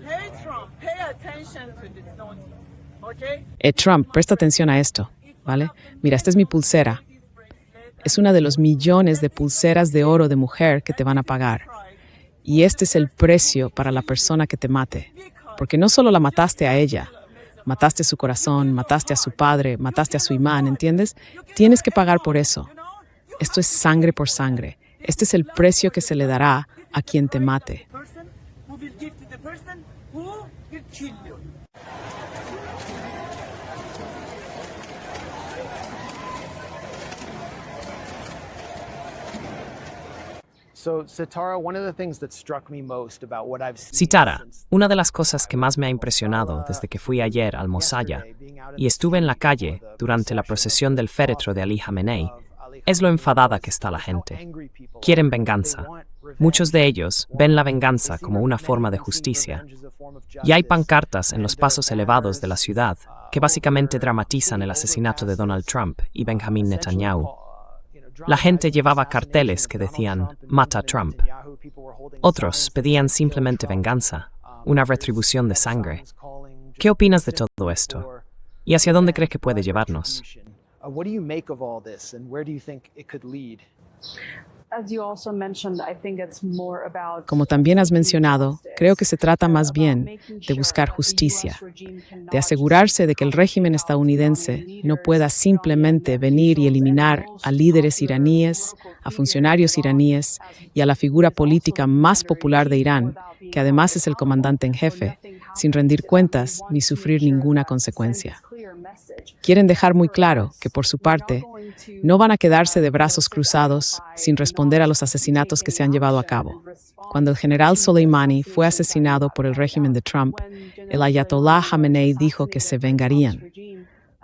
Hey Trump, pay attention to this notice, okay? Trump, presta atención a esto, ¿vale? Mira, esta es mi pulsera. Es una de los millones de pulseras de oro de mujer que te van a pagar. Y este es el precio para la persona que te mate. Porque no solo la mataste a ella, mataste su corazón, mataste a su padre, mataste a su imán, ¿entiendes? Tienes que pagar por eso. Esto es sangre por sangre. Este es el precio que se le dará a quien te mate. Person who will give to the person who will kill you. Sitara, una de las cosas que más me ha impresionado desde que fui ayer al Mosalla y estuve en la calle durante la procesión del féretro de Ali Khamenei, es lo enfadada que está la gente. Quieren venganza. Muchos de ellos ven la venganza como una forma de justicia. Y hay pancartas en los pasos elevados de la ciudad que básicamente dramatizan el asesinato de Donald Trump y Benjamin Netanyahu. La gente llevaba carteles que decían «Mata a Trump». Otros pedían simplemente venganza, una retribución de sangre. ¿Qué opinas de todo esto? ¿Y hacia dónde crees que puede llevarnos? Como también has mencionado, creo que se trata más bien de buscar justicia, de asegurarse de que el régimen estadounidense no pueda simplemente venir y eliminar a líderes iraníes, a funcionarios iraníes y a la figura política más popular de Irán, que además es el comandante en jefe, sin rendir cuentas ni sufrir ninguna consecuencia. Quieren dejar muy claro que, por su parte, no van a quedarse de brazos cruzados sin responder a los asesinatos que se han llevado a cabo. Cuando el general Soleimani fue asesinado por el régimen de Trump, el ayatolá Khamenei dijo que se vengarían.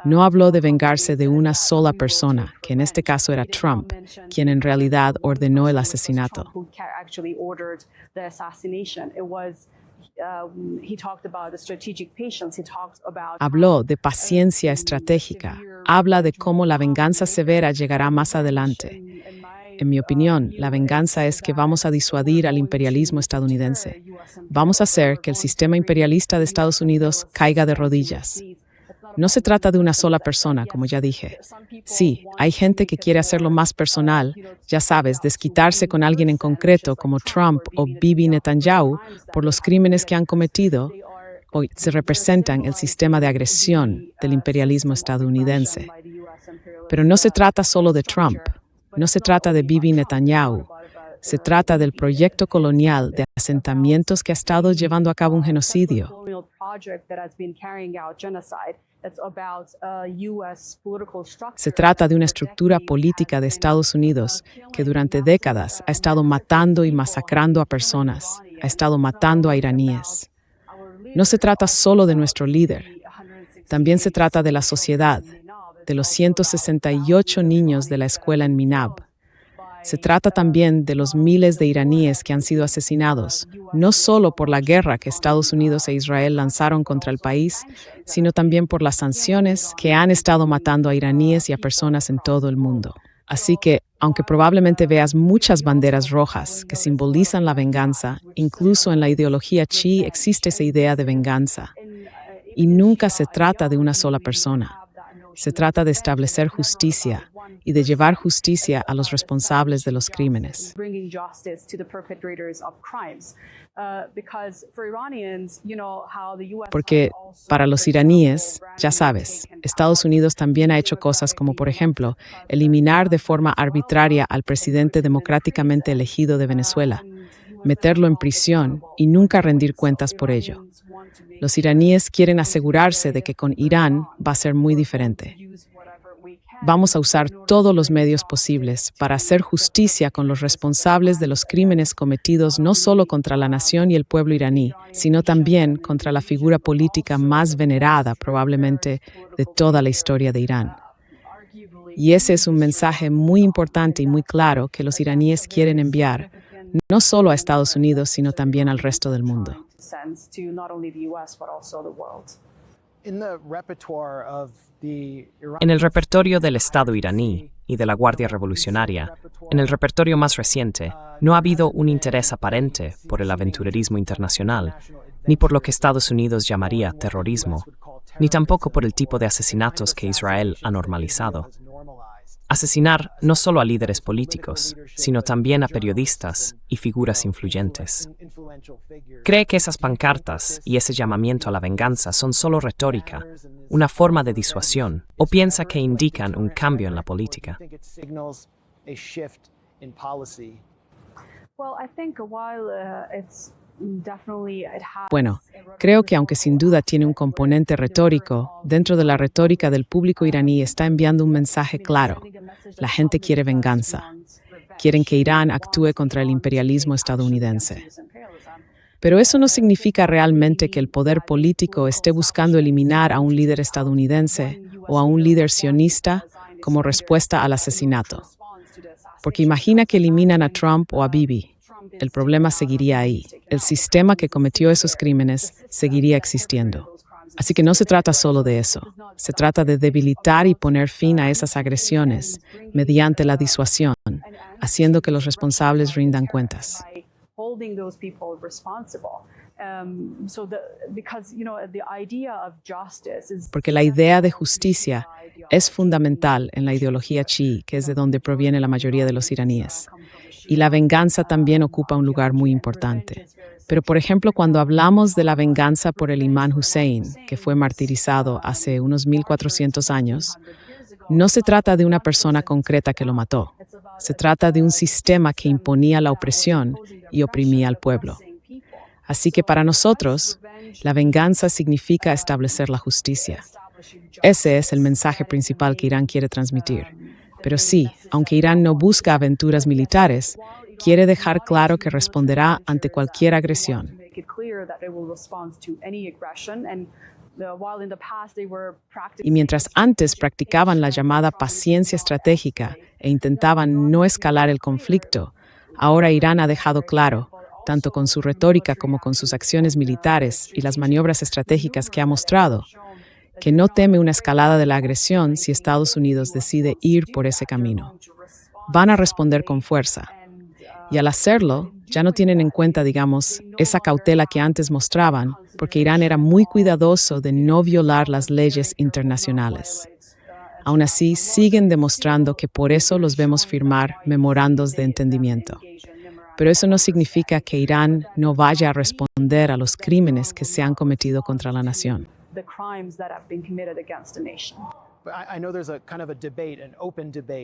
No habló de vengarse de una sola persona, que en este caso era Trump, quien en realidad ordenó el asesinato. Habló de paciencia estratégica. Habla de cómo la venganza severa llegará más adelante. En mi opinión, la venganza es que vamos a disuadir al imperialismo estadounidense. Vamos a hacer que el sistema imperialista de Estados Unidos caiga de rodillas. No se trata de una sola persona, como ya dije. Sí, hay gente que quiere hacerlo más personal, ya sabes, desquitarse con alguien en concreto como Trump o Bibi Netanyahu por los crímenes que han cometido. Hoy se representan el sistema de agresión del imperialismo estadounidense. Pero no se trata solo de Trump, no se trata de Bibi Netanyahu. Se trata del proyecto colonial de asentamientos que ha estado llevando a cabo un genocidio. Se trata de una estructura política de Estados Unidos que durante décadas ha estado matando y masacrando a personas, ha estado matando a iraníes. No se trata solo de nuestro líder, también se trata de la sociedad, de los 168 niños de la escuela en Minab. Se trata también de los miles de iraníes que han sido asesinados, no solo por la guerra que Estados Unidos e Israel lanzaron contra el país, sino también por las sanciones que han estado matando a iraníes y a personas en todo el mundo. Así que, aunque probablemente veas muchas banderas rojas que simbolizan la venganza, incluso en la ideología chi existe esa idea de venganza. Y nunca se trata de una sola persona. Se trata de establecer justicia y de llevar justicia a los responsables de los crímenes. Porque para los iraníes, ya sabes, Estados Unidos también ha hecho cosas como, por ejemplo, eliminar de forma arbitraria al presidente democráticamente elegido de Venezuela, meterlo en prisión y nunca rendir cuentas por ello. Los iraníes quieren asegurarse de que con Irán va a ser muy diferente. Vamos a usar todos los medios posibles para hacer justicia con los responsables de los crímenes cometidos no solo contra la nación y el pueblo iraní, sino también contra la figura política más venerada probablemente de toda la historia de Irán. Y ese es un mensaje muy importante y muy claro que los iraníes quieren enviar, no solo a Estados Unidos, sino también al resto del mundo. En el repertorio del Estado iraní y de la Guardia Revolucionaria, en el repertorio más reciente, no ha habido un interés aparente por el aventurerismo internacional, ni por lo que Estados Unidos llamaría terrorismo, ni tampoco por el tipo de asesinatos que Israel ha normalizado. Asesinar no solo a líderes políticos, sino también a periodistas y figuras influyentes. ¿Cree que esas pancartas y ese llamamiento a la venganza son solo retórica, una forma de disuasión, o piensa que indican un cambio en la política? Bueno, creo que aunque sin duda tiene un componente retórico, dentro de la retórica del público iraní está enviando un mensaje claro. La gente quiere venganza. Quieren que Irán actúe contra el imperialismo estadounidense. Pero eso no significa realmente que el poder político esté buscando eliminar a un líder estadounidense o a un líder sionista como respuesta al asesinato. Porque imagina que eliminan a Trump o a Bibi. El problema seguiría ahí. El sistema que cometió esos crímenes seguiría existiendo. Así que no se trata solo de eso. Se trata de debilitar y poner fin a esas agresiones mediante la disuasión, haciendo que los responsables rindan cuentas. Porque la idea de justicia es fundamental en la ideología chií, que es de donde proviene la mayoría de los iraníes. Y la venganza también ocupa un lugar muy importante. Pero, por ejemplo, cuando hablamos de la venganza por el imán Hussein, que fue martirizado hace unos 1400 años, no se trata de una persona concreta que lo mató. Se trata de un sistema que imponía la opresión y oprimía al pueblo. Así que para nosotros, la venganza significa establecer la justicia. Ese es el mensaje principal que Irán quiere transmitir. Pero sí, aunque Irán no busca aventuras militares, quiere dejar claro que responderá ante cualquier agresión. Y mientras antes practicaban la llamada paciencia estratégica e intentaban no escalar el conflicto, ahora Irán ha dejado claro, tanto con su retórica como con sus acciones militares y las maniobras estratégicas que ha mostrado, que no teme una escalada de la agresión si Estados Unidos decide ir por ese camino. Van a responder con fuerza. Y al hacerlo, ya no tienen en cuenta, digamos, esa cautela que antes mostraban, porque Irán era muy cuidadoso de no violar las leyes internacionales. Aún así, siguen demostrando que por eso los vemos firmar memorandos de entendimiento. Pero eso no significa que Irán no vaya a responder a los crímenes que se han cometido contra la nación.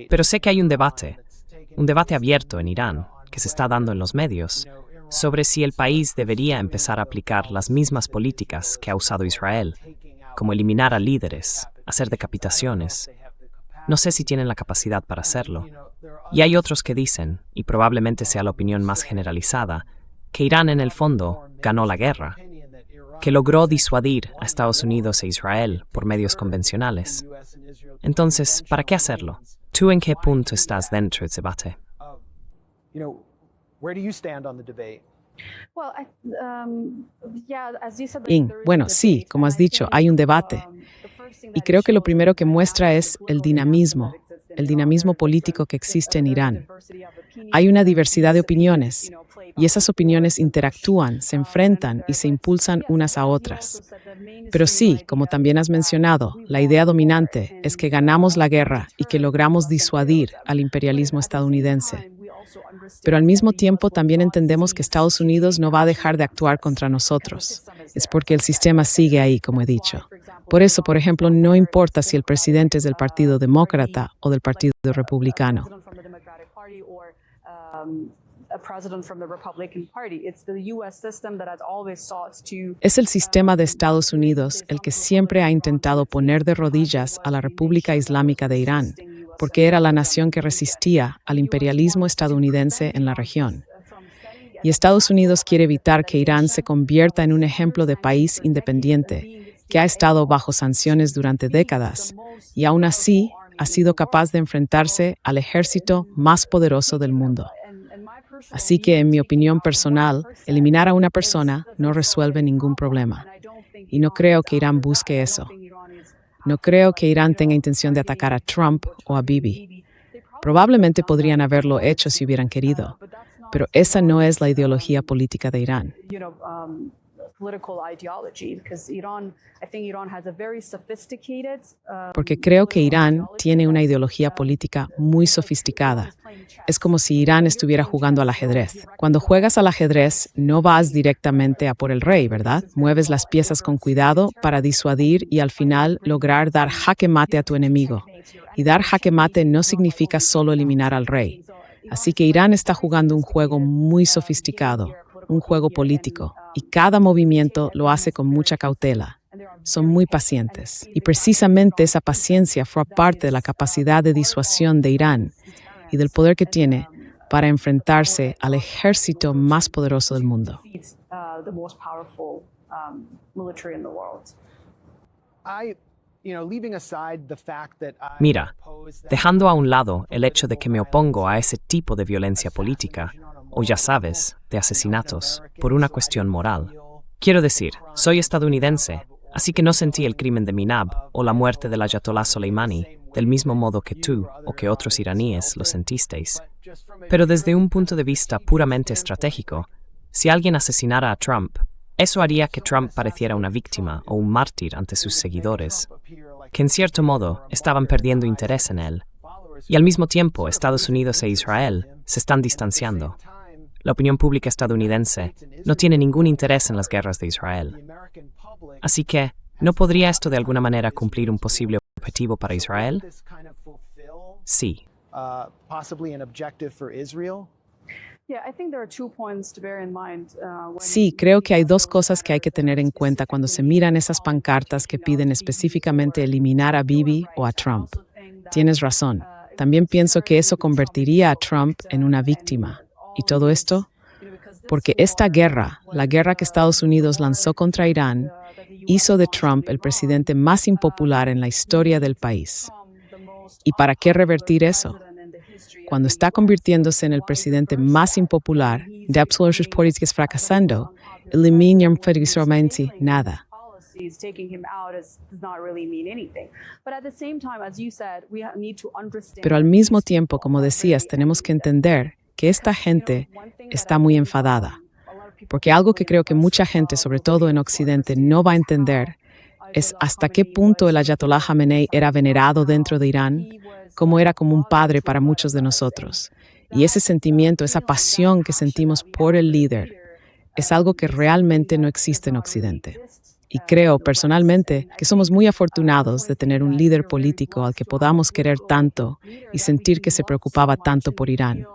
Pero sé que hay un debate abierto en Irán, que se está dando en los medios, sobre si el país debería empezar a aplicar las mismas políticas que ha usado Israel, como eliminar a líderes, hacer decapitaciones. No sé si tienen la capacidad para hacerlo. Y hay otros que dicen, y probablemente sea la opinión más generalizada, que Irán en el fondo ganó la guerra, que logró disuadir a Estados Unidos e Israel por medios convencionales. Entonces, ¿para qué hacerlo? ¿Tú en qué punto estás dentro del debate? Bueno, sí, como has dicho, hay un debate. Y creo que lo primero que muestra es el dinamismo político que existe en Irán. Hay una diversidad de opiniones, y esas opiniones interactúan, se enfrentan y se impulsan unas a otras. Pero sí, como también has mencionado, la idea dominante es que ganamos la guerra y que logramos disuadir al imperialismo estadounidense. Pero al mismo tiempo también entendemos que Estados Unidos no va a dejar de actuar contra nosotros. Es porque el sistema sigue ahí, como he dicho. Por eso, por ejemplo, no importa si el presidente es del Partido Demócrata o del Partido Republicano. Es el sistema de Estados Unidos el que siempre ha intentado poner de rodillas a la República Islámica de Irán, porque era la nación que resistía al imperialismo estadounidense en la región. Y Estados Unidos quiere evitar que Irán se convierta en un ejemplo de país independiente, que ha estado bajo sanciones durante décadas, y aún así ha sido capaz de enfrentarse al ejército más poderoso del mundo. Así que, en mi opinión personal, eliminar a una persona no resuelve ningún problema. Y no creo que Irán busque eso. No creo que Irán tenga intención de atacar a Trump o a Bibi. Probablemente podrían haberlo hecho si hubieran querido, pero esa no es la ideología política de Irán. political ideology, because I think Iran has a very sophisticated. Porque creo que Irán tiene una ideología política muy sofisticada. Es como si Irán estuviera jugando al ajedrez. Cuando juegas al ajedrez, no vas directamente a por el rey, ¿verdad? Mueves las piezas con cuidado para disuadir y al final lograr dar jaque mate a tu enemigo. Y dar jaque mate no significa solo eliminar al rey. Así que Irán está jugando un juego muy sofisticado, un juego político, y cada movimiento lo hace con mucha cautela. Son muy pacientes, y precisamente esa paciencia fue parte de la capacidad de disuasión de Irán y del poder que tiene para enfrentarse al ejército más poderoso del mundo. Mira, dejando a un lado el hecho de que me opongo a ese tipo de violencia política, o ya sabes, de asesinatos, por una cuestión moral. Quiero decir, soy estadounidense, así que no sentí el crimen de Minab o la muerte del Ayatollah Soleimani del mismo modo que tú o que otros iraníes lo sentisteis. Pero desde un punto de vista puramente estratégico, si alguien asesinara a Trump, eso haría que Trump pareciera una víctima o un mártir ante sus seguidores, que en cierto modo estaban perdiendo interés en él. Y al mismo tiempo, Estados Unidos e Israel se están distanciando. La opinión pública estadounidense no tiene ningún interés en las guerras de Israel. Así que, ¿no podría esto de alguna manera cumplir un posible objetivo para Israel? Sí. Sí, creo que hay dos cosas que hay que tener en cuenta cuando se miran esas pancartas que piden específicamente eliminar a Bibi o a Trump. Tienes razón. También pienso que eso convertiría a Trump en una víctima. ¿Y todo esto? Porque esta guerra, la guerra que Estados Unidos lanzó contra Irán, hizo de Trump el presidente más impopular en la historia del país. ¿Y para qué revertir eso? Cuando está convirtiéndose en el presidente más impopular, de absolutos políticos fracasando, eliminan precisamente nada. Pero al mismo tiempo, como decías, tenemos que entender que esta gente está muy enfadada. Porque algo que creo que mucha gente, sobre todo en Occidente, no va a entender es hasta qué punto el Ayatollah Khamenei era venerado dentro de Irán, como era como un padre para muchos de nosotros. Y ese sentimiento, esa pasión que sentimos por el líder, es algo que realmente no existe en Occidente. Y creo, personalmente, que somos muy afortunados de tener un líder político al que podamos querer tanto y sentir que se preocupaba tanto por Irán.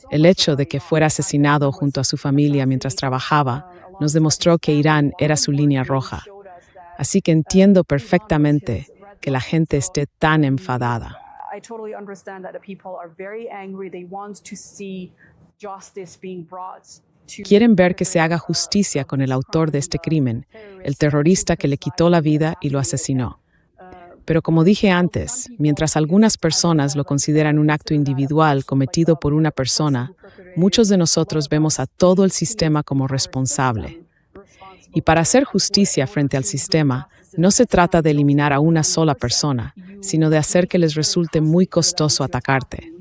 El hecho de que fuera asesinado junto a su familia mientras trabajaba nos demostró que Irán era su línea roja. Así que entiendo perfectamente que la gente esté tan enfadada. Quieren ver que se haga justicia con el autor de este crimen, el terrorista que le quitó la vida y lo asesinó. Pero como dije antes, mientras algunas personas lo consideran un acto individual cometido por una persona, muchos de nosotros vemos a todo el sistema como responsable. Y para hacer justicia frente al sistema, no se trata de eliminar a una sola persona, sino de hacer que les resulte muy costoso atacarte.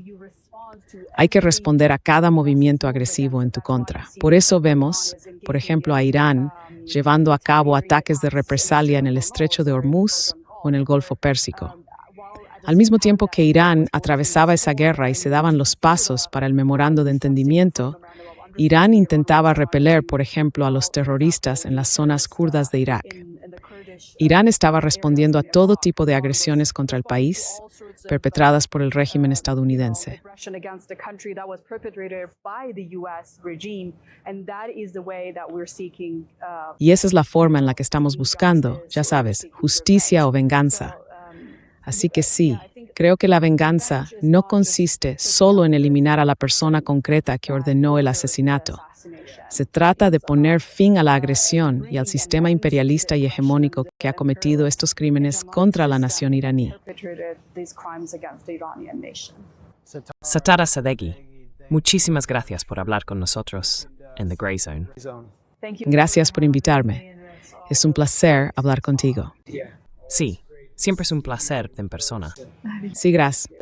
Hay que responder a cada movimiento agresivo en tu contra. Por eso vemos, por ejemplo, a Irán llevando a cabo ataques de represalia en el Estrecho de Hormuz o en el Golfo Pérsico. Al mismo tiempo que Irán atravesaba esa guerra y se daban los pasos para el memorando de entendimiento, Irán intentaba repeler, por ejemplo, a los terroristas en las zonas kurdas de Irak. Irán estaba respondiendo a todo tipo de agresiones contra el país, perpetradas por el régimen estadounidense. Y esa es la forma en la que estamos buscando, ya sabes, justicia o venganza. Así que sí, creo que la venganza no consiste solo en eliminar a la persona concreta que ordenó el asesinato. Se trata de poner fin a la agresión y al sistema imperialista y hegemónico que ha cometido estos crímenes contra la nación iraní. Satara Sadeghi, muchísimas gracias por hablar con nosotros en The Grey Zone. Gracias por invitarme. Es un placer hablar contigo. Sí, siempre es un placer en persona. Sí, gracias.